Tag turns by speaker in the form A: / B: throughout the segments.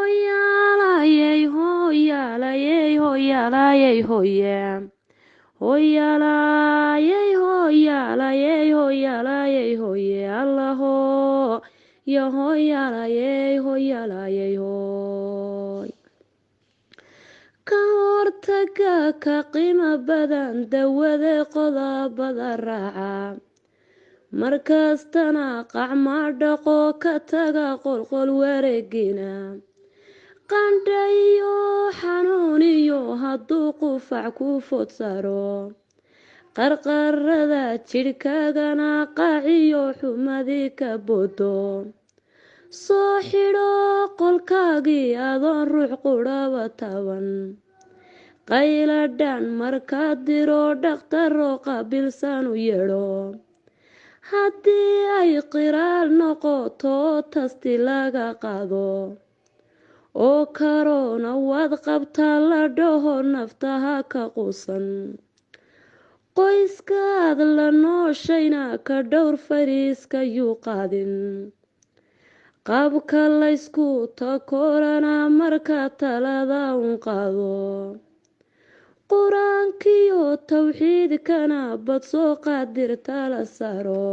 A: Hoyaalayey hoyaalayey hoyaalayey hoye hoyaalayey hoyaalayey hoyaalayey hoye allaho ya hoyaalayey hoyaalayey hoy ka hortaga ka qiimo badan dawada qodobada raaca markastana qacma dhaqo ka taga qolqol wareegina qandha iyo xanuun iyo hadduu qufac ku fodsaro qarqarada jidhkaagana qaaciyo xumadii ka bodo soo xidho qolkaagii adoon ruux qudhaba taban qayladhan markaad diro dhakhtaro qaabilsan u yeedho haddii ay qiraal noqoto tasti laga qaado oo karoona waad qabtaa la dhaho naftaha ka quusan qoyskaad la nooshayna ka dhowr fariiska yuu qaadin qaabka laysku takorana marka talada un qaado qur-aankiyo tawxiidkana bad soo qaadirta la saaro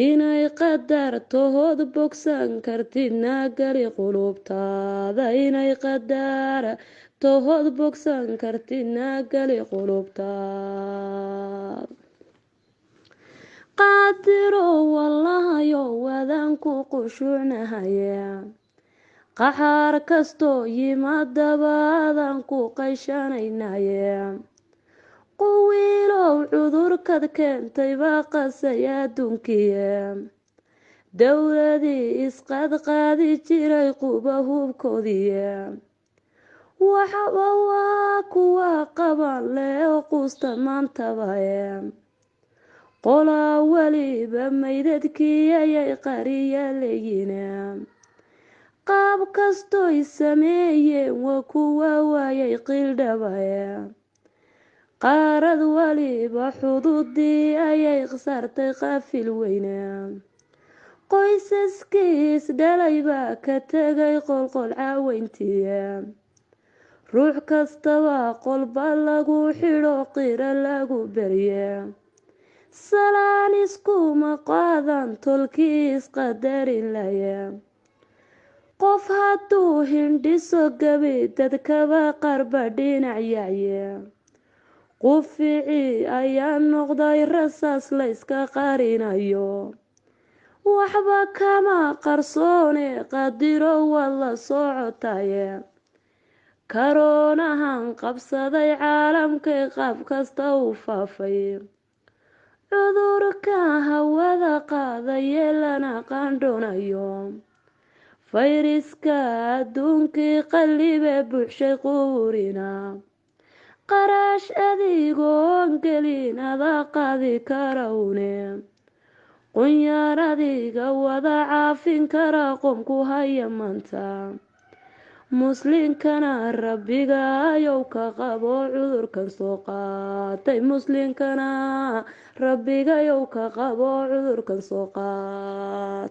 A: inay qadarto hood bogsan kartidna gali qulubtaada inay qadarto hood bogsan kartidna gali qulubtaada qaadiro wallahayo wadanku qushuucnahaya qaxaar kastoo yimaadaba adan ku qayshanaynaye quwiilow cudurkad keentay baa qasay adduunkiye dowladii isqadqaadi jiray quba hubkoodiye waxba waa kuwa qaban leh oo quusta maantabaye qolaa weliba maydadkii ayay qariya leeyine qaab kastoy sameeyeen waa kuwa waayay qildhabaye qaarad waliba xududii ayay sartay qaafil weyne qoysaskiis dhalay baa ka tegay qolqol caaweyntiye ruux kastaba qolba lagu xidho qira lagu berye salaan iskuma qaadan tolkii isqadarin laye qof hadduu hindhiso gabi dadkaba qarba dhinac yacye quficii ayaa noqday rasaas layska qarinayo waxba kama qarsoone qadiro waad la socotaye karoonahan qabsaday caalamkay qaab kasta u faafay cudurka hawada qaadaye lana qandhonayo fayraska adduunkii qallibe buuxshay quburina qarash adigoon gelin adaa qaadi karawne qunyar adiga wada caafin kara qomku haya maanta muslinkana rabbiga ayow ka qabo cudurkan soo qaatay muslinkana rabbiga ayow ka qabo cudurkan soo qaatay